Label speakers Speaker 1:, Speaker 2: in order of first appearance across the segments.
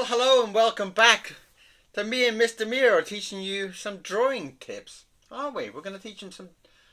Speaker 1: Hello and welcome back to me and Mr. Mir teaching you some drawing tips, aren't we? We're going to teach you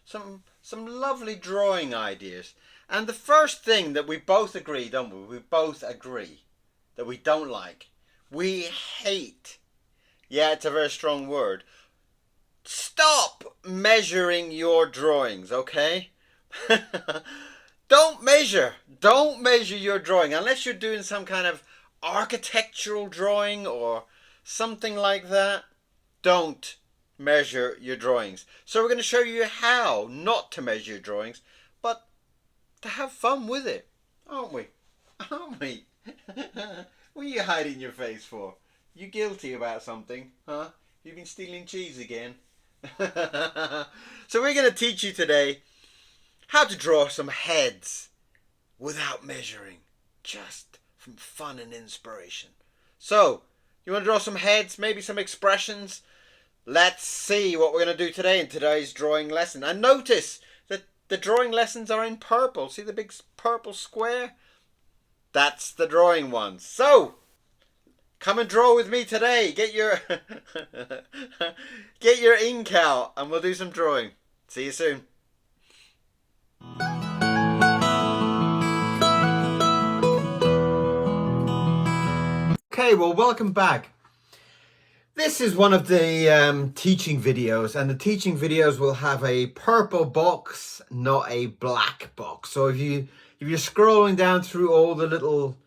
Speaker 1: some lovely drawing ideas. And the first thing that we both agree, don't we? We both agree that we don't like. We hate. Yeah, it's a very strong word. Stop measuring your drawings, okay? Don't measure. Don't measure your drawing unless you're doing some kind of architectural drawing or something like that. Don't measure your drawings. So we're going to show you how not to measure your drawings, but to have fun with it, aren't we? Aren't we? What are you hiding your face for? You guilty about something, huh? You've been stealing cheese again. So we're going to teach you today how to draw some heads without measuring, just from fun and inspiration. So, you want to draw some heads, maybe some expressions? Let's see what we're going to do today in today's drawing lesson. And notice that the drawing lessons are in purple. See the big purple square? That's the drawing one. So, come and draw with me today. Get your get your ink out and we'll do some drawing. See you soon. Okay, well, welcome back. This is one of the teaching videos, and the teaching videos will have a purple box, not a black box. So if you're scrolling down through all the little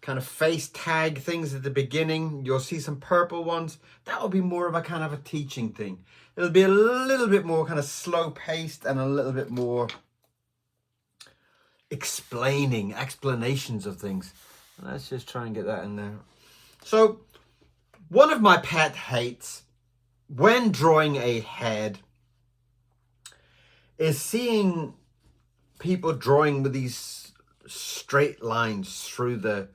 Speaker 1: kind of face tag things at the beginning, you'll see some purple ones. That will be more of a kind of a teaching thing. It'll be a little bit more kind of slow paced and a little bit more explanations of things. Let's just try and get that in there. So, one of my pet hates when drawing a head is seeing people drawing with these straight lines through the,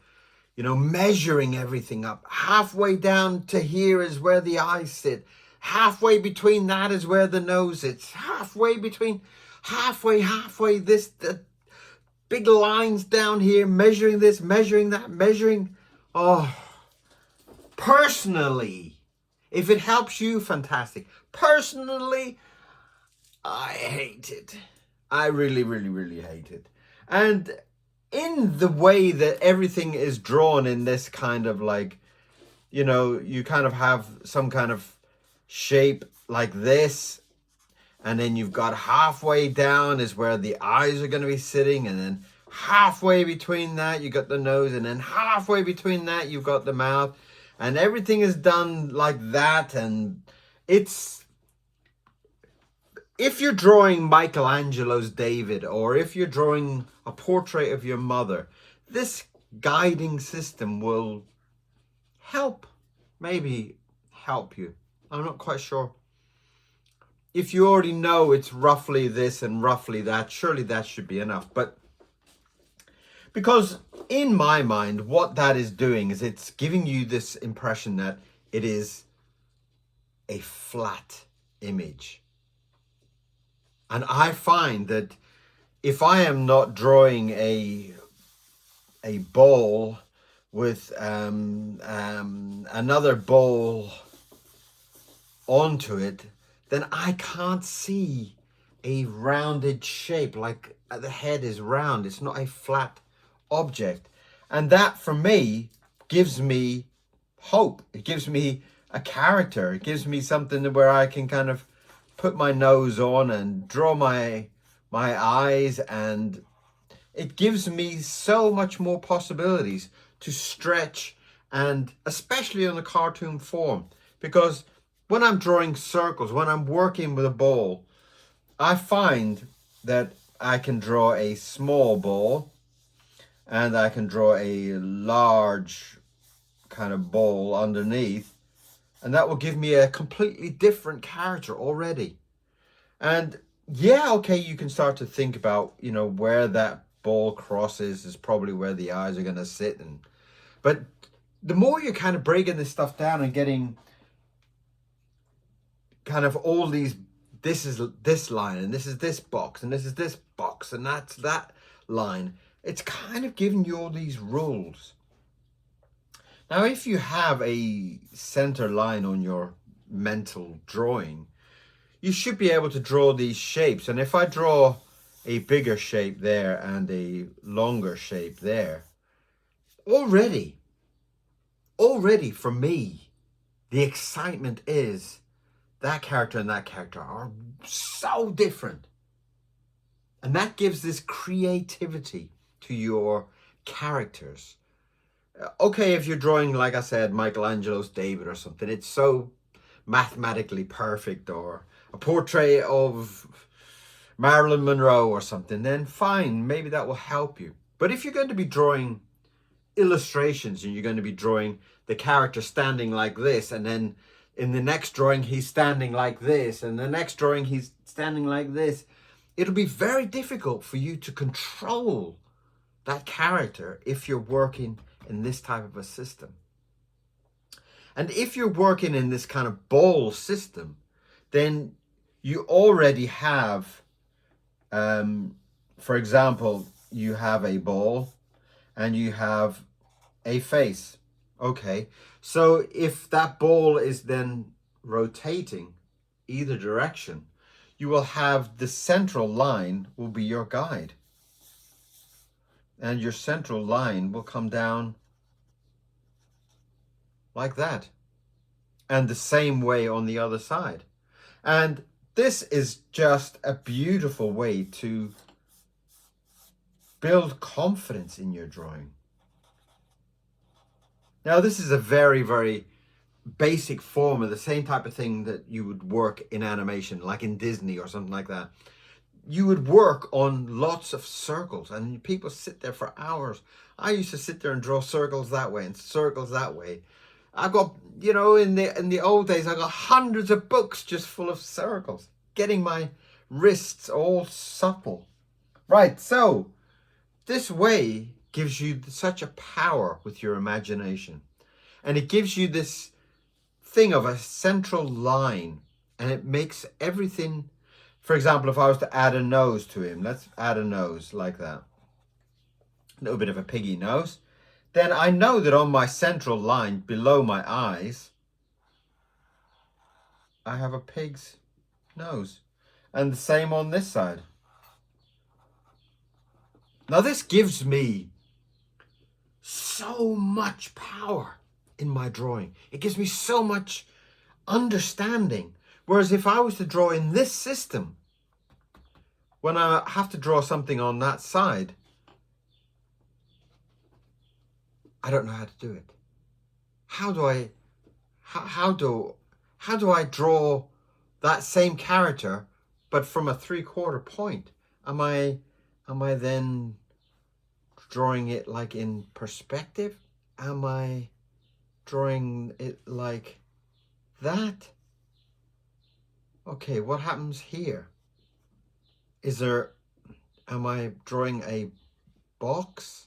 Speaker 1: measuring everything up. Halfway down to here is where the eyes sit. Halfway between that is where the nose sits. Halfway, this, the big lines down here, measuring this, measuring that, measuring. Oh. Personally, if it helps you, fantastic. Personally, I hate it. I really, really, really hate it. And in the way that everything is drawn in this kind of you kind of have some kind of shape like this. And then you've got halfway down is where the eyes are going to be sitting. And then halfway between that, you got the nose. And then halfway between that, you've got the mouth. And everything is done like that, and if you're drawing Michelangelo's David, or if you're drawing a portrait of your mother, this guiding system will maybe help you. I'm not quite sure. If you already know it's roughly this and roughly that, surely that should be enough. But because in my mind, what that is doing is it's giving you this impression that it is a flat image. And I find that if I am not drawing a ball with another ball onto it, then I can't see a rounded shape, like the head is round. It's not a flat object. And that for me gives me hope. It gives me a character. It gives me something where I can kind of put my nose on and draw my eyes, and it gives me so much more possibilities to stretch, and especially on a cartoon form, because when I'm drawing circles, when I'm working with a ball, I find that I can draw a small ball and I can draw a large kind of ball underneath, and that will give me a completely different character already. And yeah, okay, you can start to think about, where that ball crosses is probably where the eyes are going to sit. But the more you're kind of breaking this stuff down and getting kind of all these, this is this line, and this is this box, and this is this box, and that's that line, it's kind of giving you all these rules. Now, if you have a center line on your mental drawing, you should be able to draw these shapes. And if I draw a bigger shape there and a longer shape there, already for me, the excitement is that character and that character are so different. And that gives this creativity to your characters. Okay, if you're drawing, like I said, Michelangelo's David or something, it's so mathematically perfect, or a portrait of Marilyn Monroe or something, then fine, maybe that will help you. But if you're going to be drawing illustrations and you're going to be drawing the character standing like this, and then in the next drawing he's standing like this, and the next drawing he's standing like this, it'll be very difficult for you to control that character if you're working in this type of a system. And if you're working in this kind of ball system, then you already have, for example, you have a ball and you have a face. Okay, so if that ball is then rotating either direction, you will have the central line will be your guide. And your central line will come down like that. And the same way on the other side. And this is just a beautiful way to build confidence in your drawing. Now, this is a very, very basic form of the same type of thing that you would work in animation, like in Disney or something like that. You would work on lots of circles and people sit there for hours. I used to sit there and draw circles that way and circles that way. I got, you know, in the old days, I got hundreds of books just full of circles, getting my wrists all supple. Right, so this way gives you such a power with your imagination. And it gives you this thing of a central line, and it makes everything. For example, if I was to add a nose to him, let's add a nose like that. A little bit of a piggy nose. Then I know that on my central line below my eyes, I have a pig's nose. And the same on this side. Now this gives me so much power in my drawing. It gives me so much understanding. Whereas if I was to draw in this system, when I have to draw something on that side, I don't know how to do it. How do I draw that same character but from a 3/4 point? Am I then drawing it like in perspective? Am I drawing it like that? Okay, what happens here? Am I drawing a box?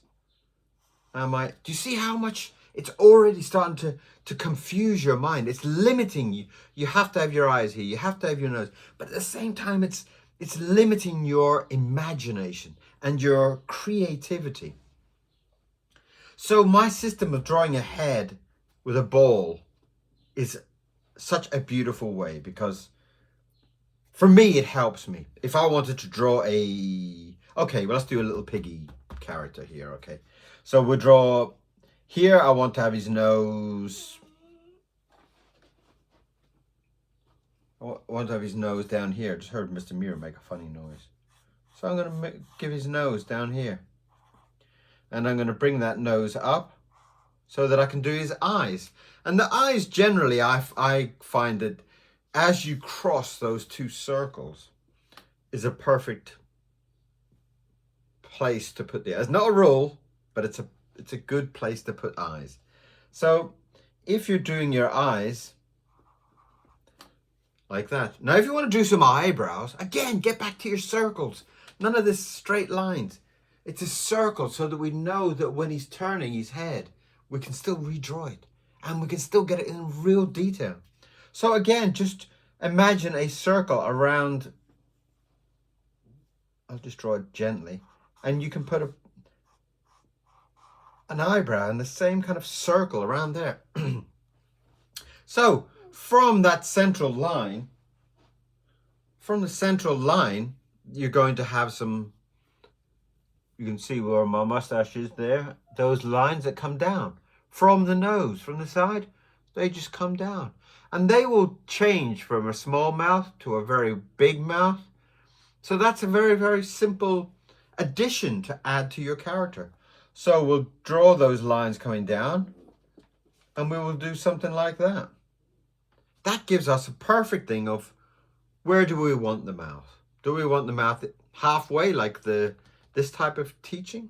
Speaker 1: Do you see how much it's already starting to confuse your mind? It's limiting you. You have to have your eyes here. You have to have your nose. But at the same time, it's limiting your imagination and your creativity. So my system of drawing a head with a ball is such a beautiful way, because for me, it helps me. If I wanted to draw okay, well, let's do a little piggy character here, okay? So we'll draw, here I want to have his nose. I want to have his nose down here. Just heard Mr. Mirror make a funny noise. So I'm going to give his nose down here. And I'm going to bring that nose up so that I can do his eyes. And the eyes, generally, I find that as you cross those two circles is a perfect place to put the eyes. Not a rule, but it's a good place to put eyes. So if you're doing your eyes like that. Now, if you want to do some eyebrows, again, get back to your circles. None of this straight lines. It's a circle so that we know that when he's turning his head, we can still redraw it and we can still get it in real detail. So again, just imagine a circle around. I'll just draw it gently, and you can put an eyebrow and the same kind of circle around there. So from that central line, you're going to have some, you can see where my mustache is there, those lines that come down from the nose, from the side, they just come down. And they will change from a small mouth to a very big mouth. So that's a very, very simple addition to add to your character. So we'll draw those lines coming down and we will do something like that. That gives us a perfect thing of where do we want the mouth? Do we want the mouth halfway like this type of teaching?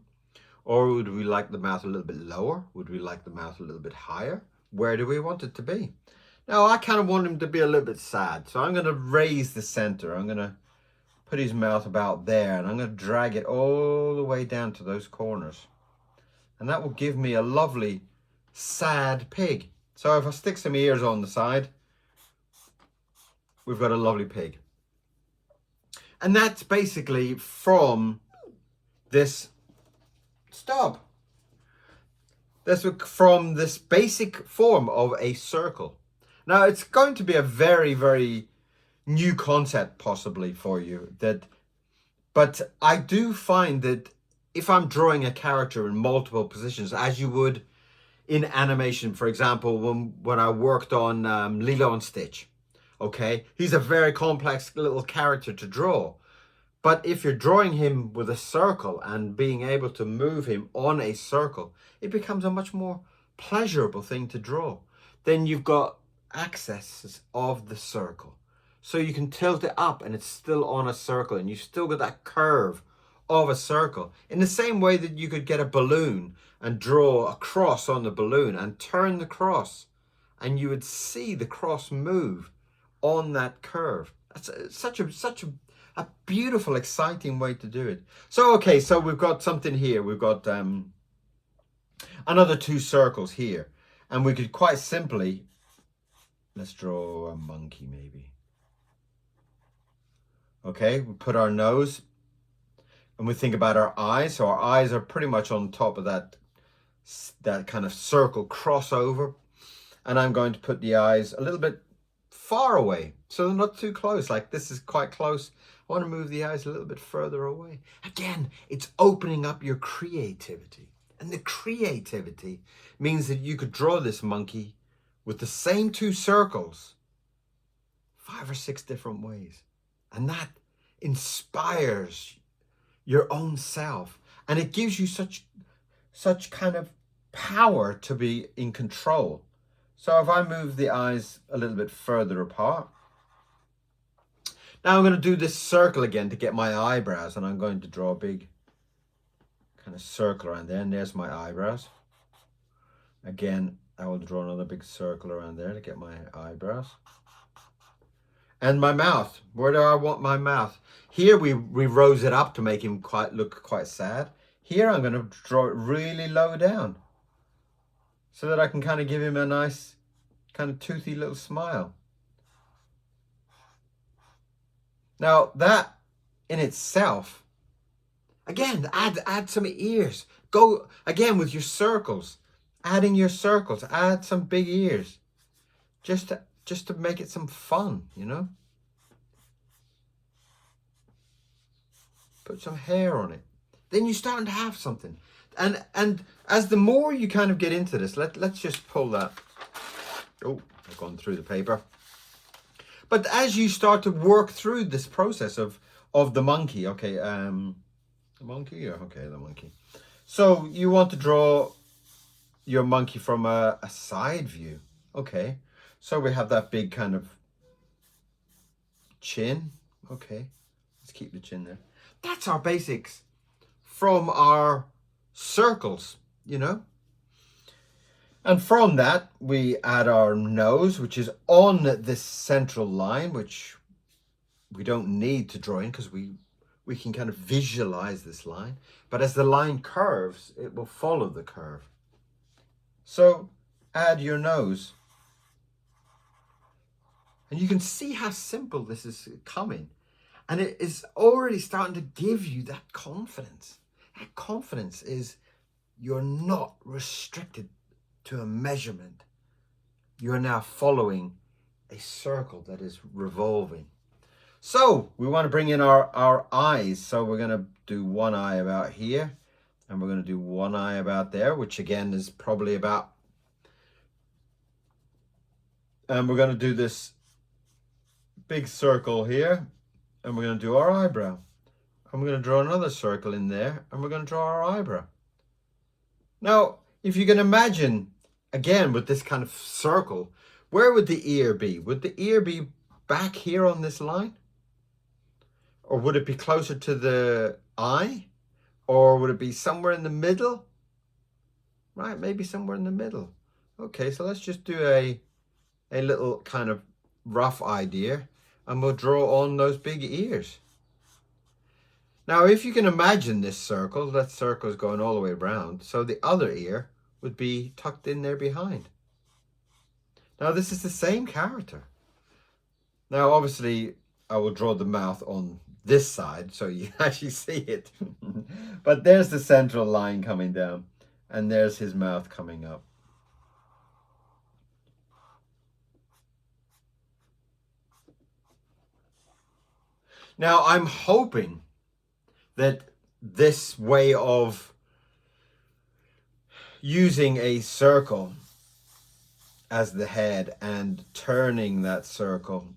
Speaker 1: Or would we like the mouth a little bit lower? Would we like the mouth a little bit higher? Where do we want it to be? Now I kind of want him to be a little bit sad. So I'm going to raise the center. I'm going to put his mouth about there and I'm going to drag it all the way down to those corners. And that will give me a lovely sad pig. So if I stick some ears on the side, we've got a lovely pig. And that's basically from this stop. That's from this basic form of a circle. Now it's going to be a very, very new concept possibly for you, but I do find that if I'm drawing a character in multiple positions, as you would in animation, for example, when I worked on Lilo and Stitch, okay, he's a very complex little character to draw. But if you're drawing him with a circle and being able to move him on a circle, it becomes a much more pleasurable thing to draw. Then you've got accesses of the circle. So you can tilt it up and it's still on a circle and you still got that curve of a circle. In the same way that you could get a balloon and draw a cross on the balloon and turn the cross and you would see the cross move on that curve. That's such a beautiful, exciting way to do it. So, okay, so we've got something here. We've got another two circles here. And we could quite simply, let's draw a monkey maybe. Okay, we put our nose and we think about our eyes. So our eyes are pretty much on top of that kind of circle crossover. And I'm going to put the eyes a little bit far away, so they're not too close. Like this is quite close. I want to move the eyes a little bit further away. Again, it's opening up your creativity. And the creativity means that you could draw this monkey with the same two circles 5 or 6 different ways. And that inspires your own self. And it gives you such kind of power to be in control. So if I move the eyes a little bit further apart. Now I'm going to do this circle again to get my eyebrows. And I'm going to draw a big kind of circle around there. And there's my eyebrows. Again, I will draw another big circle around there to get my eyebrows. And my mouth. Where do I want my mouth? Here we rose it up to make him look quite sad. Here I'm going to draw it really low down, so that I can kind of give him a nice kind of toothy little smile. Now that in itself, again, add some ears. Go again with your circles. Adding your circles, add some big ears. Just to make it some fun, you know. Put some hair on it. Then you're starting to have something. And as the more you kind of get into this, let's just pull that. Oh, I've gone through the paper. But as you start to work through this process of the monkey, okay, the monkey, yeah, okay, the monkey. So you want to draw your monkey from a side view, okay. So we have that big kind of chin, okay. Let's keep the chin there. That's our basics from our circles, you know. And from that, we add our nose, which is on this central line, which we don't need to draw in because we can kind of visualize this line. But as the line curves, it will follow the curve. So add your nose. And you can see how simple this is coming. And it is already starting to give you that confidence. That confidence is you're not restricted to a measurement. You're now following a circle that is revolving. So we want to bring in our eyes. So we're going to do one eye about here, and we're going to do one eye about there, which again is probably about, and we're going to do this big circle here, and we're going to do our eyebrow. And we're going to draw another circle in there, and we're going to draw our eyebrow. Now, if you can imagine, again, with this kind of circle, where would the ear be? Would the ear be back here on this line? Or would it be closer to the eye? Or would it be somewhere in the middle? Right, maybe somewhere in the middle. Okay, so let's just do a little kind of rough idea, and we'll draw on those big ears. Now, if you can imagine this circle, that circle is going all the way around, so the other ear would be tucked in there behind. Now, this is the same character. Now, obviously, I will draw the mouth on this side so you actually see it. But there's the central line coming down, and there's his mouth coming up. Now, I'm hoping that this way of using a circle as the head and turning that circle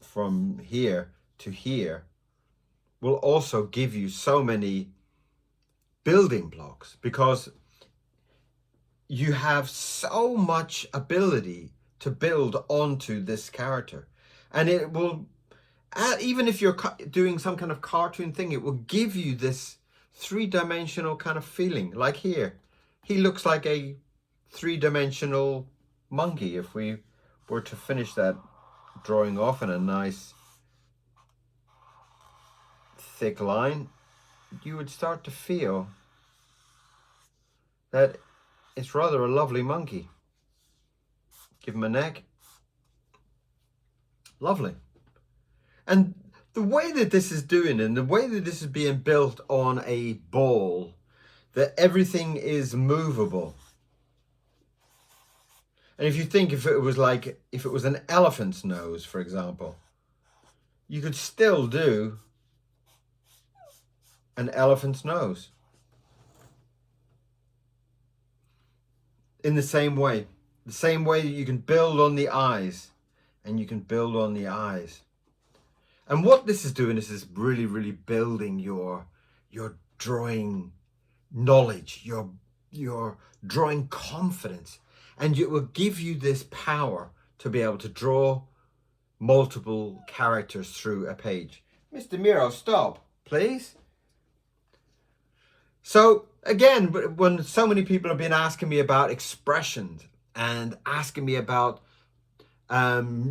Speaker 1: from here to here will also give you so many building blocks, because you have so much ability to build onto this character, and it will, even if you're doing some kind of cartoon thing, it will give you this three-dimensional kind of feeling. Like here, he looks like a three-dimensional monkey. If we were to finish that drawing off in a nice thick line, you would start to feel that it's rather a lovely monkey. Give him a neck. Lovely. And the way that this is doing, and the way that this is being built on a ball, that everything is movable. And if you think, if it was an elephant's nose, for example, you could still do an elephant's nose. In the same way that you can build on the eyes, and you can build on the eyes. And what this is doing is really, really building your drawing knowledge, your drawing confidence. And it will give you this power to be able to draw multiple characters through a page. Mr. Miro, stop, please. So again, when so many people have been asking me about expressions and asking me about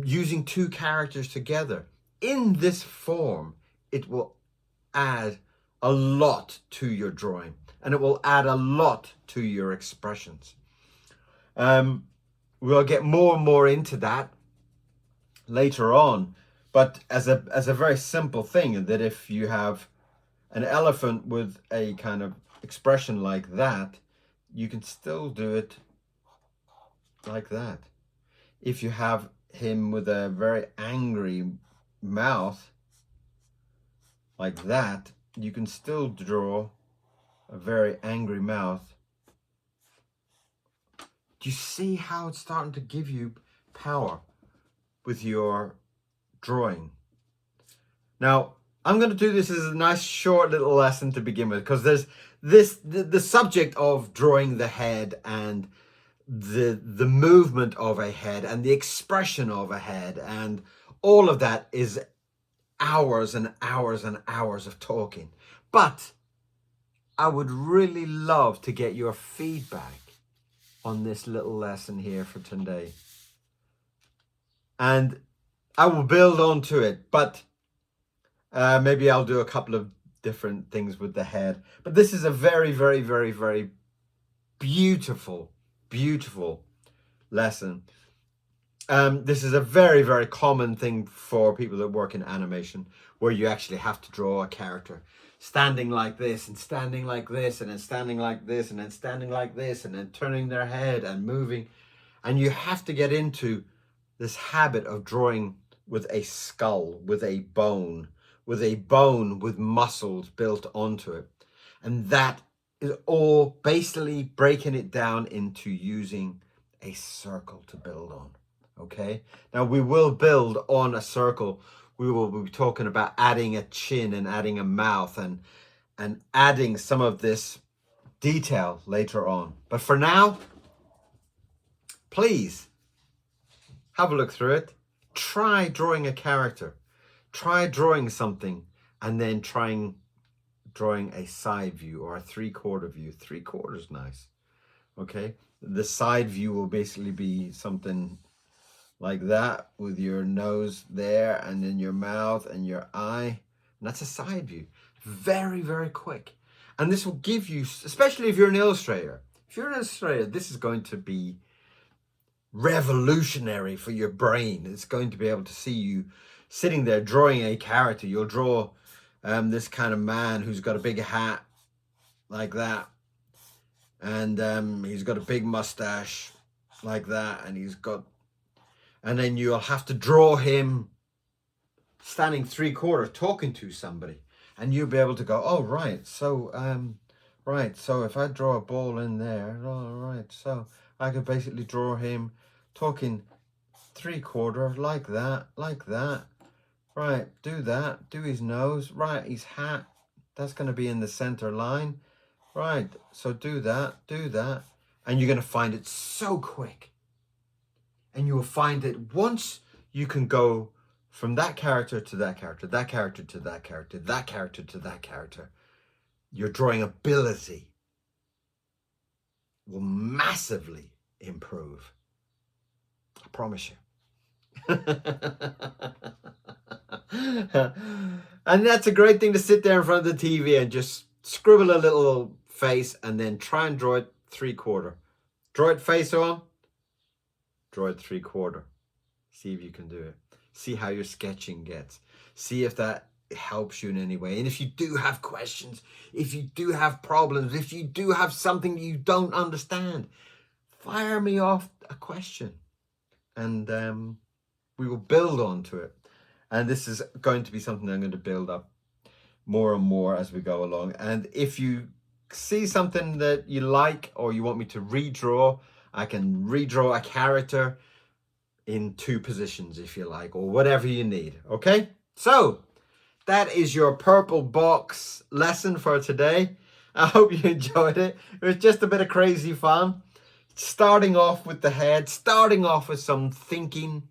Speaker 1: using two characters together, in this form, it will add a lot to your drawing, and it will add a lot to your expressions. We'll get more and more into that later on, but as a very simple thing, that if you have an elephant with a kind of expression like that, you can still do it like that. If you have him with a very angry mouth like that, you can still draw a very angry mouth. Do you see how it's starting to give you power with your drawing? Now, I'm going to do this as a nice short little lesson to begin with, because there's the subject of drawing the head and the movement of a head and the expression of a head, and all of that is hours and hours and hours of talking. But I would really love to get your feedback on this little lesson here for today. And I will build onto it, but maybe I'll do a couple of different things with the head. But this is a very, very, very, very beautiful, beautiful lesson. This is a very, very common thing for people that work in animation, where you actually have to draw a character. standing like this and standing like this and then standing like this and then standing like this and then turning their head and moving. And you have to get into this habit of drawing with a skull, with a bone with muscles built onto it. And that is all basically breaking it down into using a circle to build on. Okay, now we will build on a circle. We will be talking about adding a chin and adding a mouth and adding some of this detail later on. But for now, please have a look through it. Try drawing a character. Try drawing something and then drawing a side view or a 3/4 view. 3/4 is nice. Okay, the side view will basically be something like that with your nose there and then your mouth and your eye. And that's a side view. Very, very quick. And this will give you, especially if you're an illustrator, this is going to be revolutionary for your brain. It's going to be able to see you sitting there drawing a character. You'll draw this kind of man who's got a big hat like that. And he's got a big mustache like that. And then you'll have to draw him standing 3/4 talking to somebody. And you'll be able to go, oh, right. So if I draw a ball in there, all right. So I could basically draw him talking 3/4 like that. Right, do that, do his nose, right, his hat, that's going to be in the center line. Right, so do that. And you're going to find it so quick. And you will find that once you can go from that character to that character, that character to that character, that character to that character, your drawing ability will massively improve. I promise you. And that's a great thing to sit there in front of the TV and just scribble a little face and then try and draw it 3/4. Draw it face on, draw it 3/4. See if you can do it. See how your sketching gets. See if that helps you in any way. And if you do have questions, if you do have problems, if you do have something you don't understand, fire me off a question and we will build onto it. And this is going to be something I'm going to build up more and more as we go along. And if you see something that you like or you want me to redraw, I can redraw a character in 2 positions if you like, or whatever you need. Okay, so that is your purple box lesson for today. I hope you enjoyed it. It was just a bit of crazy fun, starting off with the head, starting off with some thinking,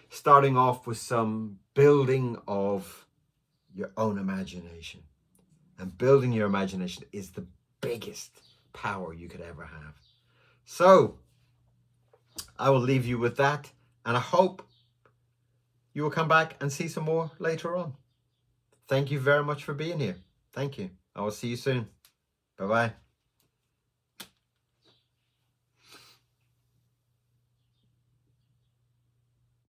Speaker 1: starting off with some building of your own imagination. And building your imagination is the biggest power you could ever have. So I will leave you with that. And I hope you will come back and see some more later on. Thank you very much for being here. Thank you. I will see you soon. Bye-bye.